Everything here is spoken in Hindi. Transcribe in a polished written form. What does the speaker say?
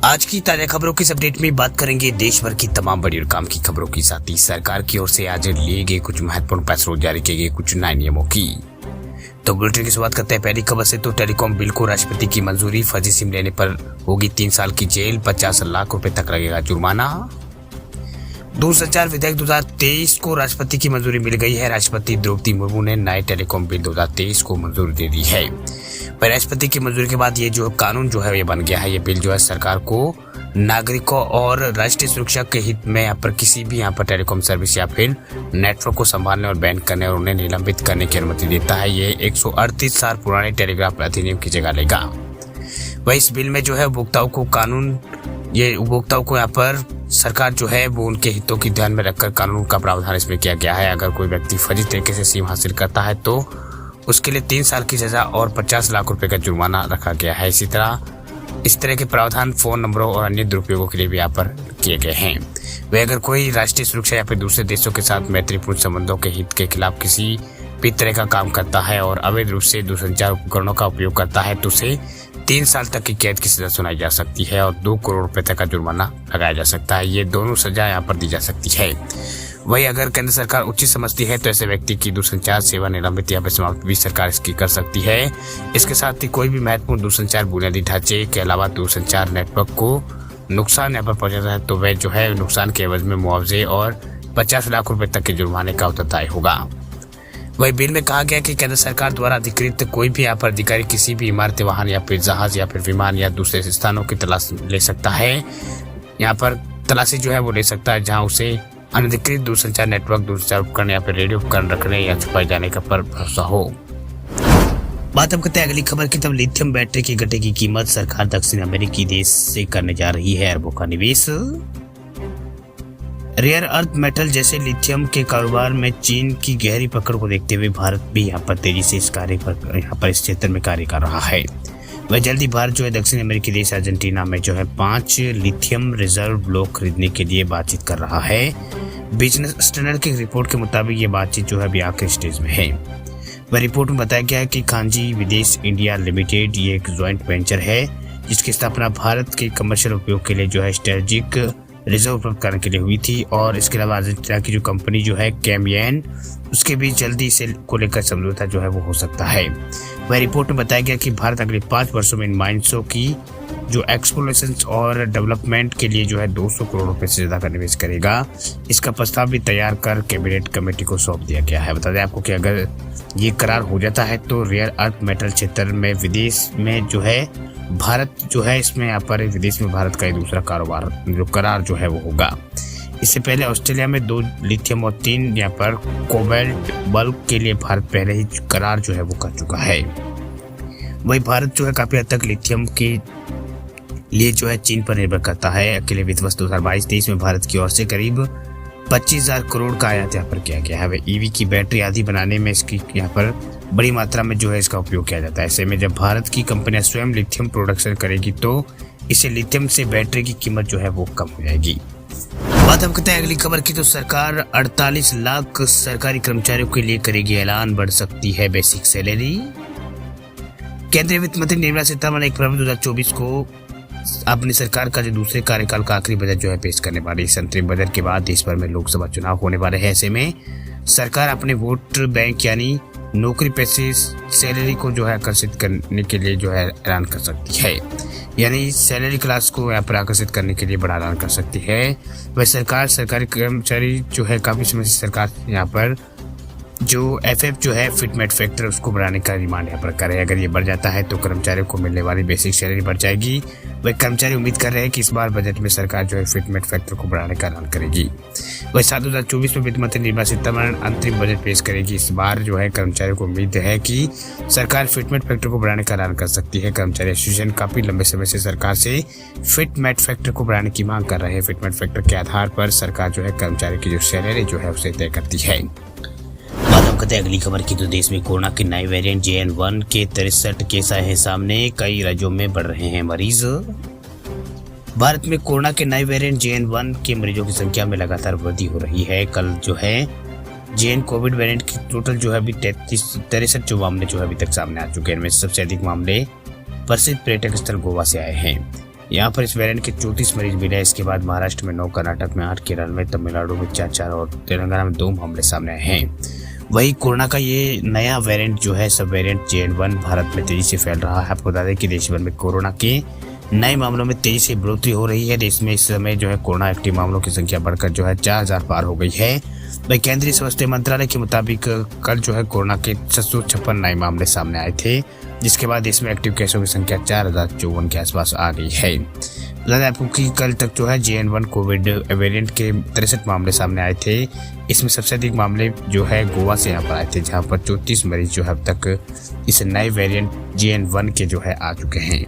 आज की ताजा खबरों की इस अपडेट में बात करेंगे देश भर की तमाम बड़ी और काम की खबरों के साथ ही सरकार की ओर से आज लिए गए कुछ महत्वपूर्ण फैसलों जारी किए गए कुछ नए नियमों की। तो बुलेटिन की शुरुआत करते हैं पहली खबर से। तो टेलीकॉम बिल को राष्ट्रपति की मंजूरी, फर्जी सिम लेने पर होगी 3 साल की जेल, 50 लाख रुपए तक लगेगा जुर्माना। दूरसंचार विधेयक 2023 को राष्ट्रपति की मंजूरी मिल गई है। राष्ट्रपति द्रौपदी मुर्मू ने नए टेलीकॉम बिल 2023 को मंजूरी दे दी है। पर राष्ट्रपति की मंजूरी के बाद ये जो कानून जो है ये बन गया है। ये बिल जो है सरकार को नागरिकों और राष्ट्रीय सुरक्षा के हित में यहाँ पर किसी भी यहाँ पर टेलीकॉम सर्विस या फिर नेटवर्क को संभालने और बैन करने और उन्हें निलंबित करने की अनुमति देता है। ये 138 साल पुराने टेलीग्राफ अधिनियम की जगह लेगा। वह इस बिल में जो है उपभोक्ताओं को यहाँ पर सरकार जो है वो उनके हितों की ध्यान में रखकर कानून का प्रावधान इसमें किया गया है। अगर कोई व्यक्ति फर्जी तरीके से सिम हासिल करता है तो उसके लिए 3 साल की सजा और 50 लाख रुपए का जुर्माना रखा गया है। इस तरह के प्रावधान फोन नंबरों और अन्य दुरुपयोगों के लिए भी यहाँ पर किए गए हैं। वे अगर कोई राष्ट्रीय सुरक्षा या फिर दूसरे देशों के साथ मैत्रीपूर्ण संबंधों के हित के खिलाफ किसी भी तरह का काम करता है और अवैध रूप से दूरसंचार उपकरणों का उपयोग करता है तो उसे 3 साल तक की कैद की सजा सुनाई जा सकती है और 2 करोड़ रुपए तक का जुर्माना लगाया जा सकता है। ये दोनों सजा यहाँ पर दी जा सकती है। वही अगर केंद्र सरकार उचित समझती है तो ऐसे व्यक्ति की दूरसंचार सेवा निलंबित या समाप्त भी सरकार इसकी कर सकती है। इसके साथ ही कोई भी महत्वपूर्ण दूरसंचार बुनियादी ढांचे के अलावा दूरसंचार नेटवर्क को नुकसान यहाँ पर पहुंचाता है तो वह जो है नुकसान के एवज में मुआवजे और 50 लाख रुपए तक के जुर्माने का उत्तरदायी होगा। वही बिल में कहा गया कि केंद्र सरकार द्वारा अधिकृत कोई भी यहाँ पर अधिकारी किसी भी इमारत, वाहन या फिर जहाज या फिर विमान या दूसरे स्थानों की तलाश ले सकता है। यहाँ पर तलाशी जो है वो ले सकता है जहाँ उसे अनधिकृत दूरसंचार नेटवर्क, दूरसंचार उपकरण या फिर रेडियो उपकरण रखने या छुपाए जाने का पर भरोसा हो। बात अब करते हैं अगली खबर की। तब लिथियम बैटरी की घटेगी कीमत, सरकार दक्षिण अमेरिकी देश से करने जा रही है अरबों का निवेश। रेयर अर्थ मेटल जैसे लिथियम के कारोबार में चीन की गहरी पकड़ को देखते हुए भारत भी यहाँ पर तेजी से इस क्षेत्र में कार्य कर रहा है। वह जल्दी भारत जो है दक्षिण अमेरिकी देश अर्जेंटीना में जो है 5 लिथियम रिजर्व ब्लॉक खरीदने के लिए बातचीत कर रहा है। बिजनेस स्टैंडर्ड की रिपोर्ट के मुताबिक ये बातचीत जो है अभी आखिरी स्टेज में है। वह रिपोर्ट में बताया गया है कि खांजी विदेश इंडिया लिमिटेड ये एक ज्वाइंट वेंचर है जिसकी स्थापना भारत के कमर्शियल उपयोग के लिए जो है स्ट्रेटेजिक रिजर्व उपलब्ध करने के लिए हुई थी और इसके अलावा अर्जेंटीना की जो कंपनी जो है कैमियन उसके भी जल्दी इसे को लेकर समझौता जो है वो हो सकता है। वह रिपोर्ट में बताया गया कि भारत अगले 5 वर्षों में इन माइंसों की जो एक्सप्लोरेशन और डेवलपमेंट के लिए जो है 200 करोड़ रुपए से ज्यादा का निवेश करेगा। इसका प्रस्ताव भी तैयार कर कैबिनेट कमेटी को सौंप दिया गया है। बता दें आपको कि अगर ये करार हो जाता है तो रेयर अर्थ मेटल क्षेत्र में विदेश में जो है भारत जो है इसमें यहाँ पर विदेश में भारत का दूसरा कारोबार जो करार जो है वो होगा। इससे पहले ऑस्ट्रेलिया में 2 लिथियम और 3 यहाँ पर कोबाल्ट बल्ब के लिए भारत पहले ही करार जो है वो कर चुका है। वही भारत जो है काफी हद तक लिथियम के लिए जो है चीन पर निर्भर करता है। अकेले वित्त वर्ष 2022-23 में भारत की ओर से करीब 25,000 करोड़ का आयात यहाँ पर किया गया है। वह ईवी की बैटरी आदि बनाने में इसकी यहाँ पर बड़ी मात्रा में जो है इसका उपयोग किया जाता है। ऐसे में जब भारत की कंपनियां स्वयं लिथियम प्रोडक्शन करेगी तो इससे लिथियम से बैटरी की कीमत जो है वो कम हो जाएगी। बात हम करते हैं अगली खबर की। तो सरकार 48 लाख सरकारी कर्मचारियों के लिए करेगी ऐलान, बढ़ सकती है बेसिक सैलरी। केंद्रीय वित्त मंत्री निर्मला सीतारमण 1 फरवरी 2024 को अपनी सरकार का जो दूसरे कार्यकाल का आखिरी बजट जो है पेश करने वाली। इस अंतरिम बजट के बाद देश भर में लोकसभा चुनाव होने वाले हैं। ऐसे में सरकार अपने वोट बैंक यानी नौकरी पैसे सैलरी को जो है आकर्षित करने के लिए जो है ऐलान कर सकती है, यानी सैलरी क्लास को यहाँ पर आकर्षित करने के लिए बड़ा ऐलान कर सकती है। वह सरकार सरकारी कर्मचारी जो है काफी समय से सरकार यहाँ पर जो एफएफ जो है फिटमेट फैक्टर उसको बढ़ाने का डिमांड यहाँ पर करे। अगर ये बढ़ जाता है तो कर्मचारियों को मिलने वाली बेसिक सैलरी बढ़ जाएगी। वह कर्मचारी उम्मीद कर रहे हैं कि इस बार बजट में सरकार जो है फिटमेट फैक्टर को बढ़ाने का ऐलान करेगी। वही 2024 में वित्त मंत्री निर्मला सीतारमण अंतरिम बजट पेश करेगी। इस बार जो है कर्मचारियों को उम्मीद है कि सरकार फिटमेट फैक्टर को बढ़ाने का ऐलान कर सकती है। कर्मचारी एसोसिएशन काफी लंबे समय से सरकार से फिटमेट फैक्टर को बढ़ाने की मांग कर रहे हैं। फिटमेट फैक्टर के आधार पर सरकार जो है कर्मचारी की जो सैलरी जो है उसे तय करती है। करते हैं अगली खबर की। तो देश में कोरोना के नए वेरिएंट JN.1 के 63 केस आए हैं सामने, कई राज्यों में बढ़ रहे हैं मरीज। भारत में कोरोना के नए वेरिएंट JN.1 के मरीजों की संख्या में लगातार वृद्धि हो रही है। कल जो है JN कोविड वेरिएंट की टोटल जो है अभी 63 मामले जो है अभी तक सामने आ चुके हैं। इनमें सबसे अधिक मामले प्रसिद्ध पर्यटक स्थल गोवा से आए हैं। यहाँ पर इस वेरिएंट के 34 मरीज मिले। इसके बाद महाराष्ट्र में 9, कर्नाटक में 8, केरल में, तमिलनाडु में 4 और तेलंगाना में 2 मामले सामने आए हैं। वही कोरोना का ये नया वेरिएंट जो है सब वेरिएंट JN1 भारत में तेजी से फैल रहा है। आपको बता दें कि देश भर में कोरोना के नए मामलों में तेजी से बढ़ोतरी हो रही है। देश में इस समय जो है कोरोना एक्टिव मामलों की संख्या बढ़कर जो है 4000 पार हो गई है। वही केंद्रीय स्वास्थ्य मंत्रालय के मुताबिक कल जो है कोरोना के 656 नए मामले सामने आए थे, जिसके बाद देश में एक्टिव केसों की संख्या 4054 के आसपास आ गई है। बता दें आपको कि कल तक जो है JN1 कोविड वेरिएंट के 63 मामले सामने आए थे। इसमें सबसे अधिक मामले जो है गोवा से यहाँ पर आए थे, जहाँ पर 34 मरीज जो है अब तक इस नए वेरिएंट JN1 के जो है आ चुके हैं।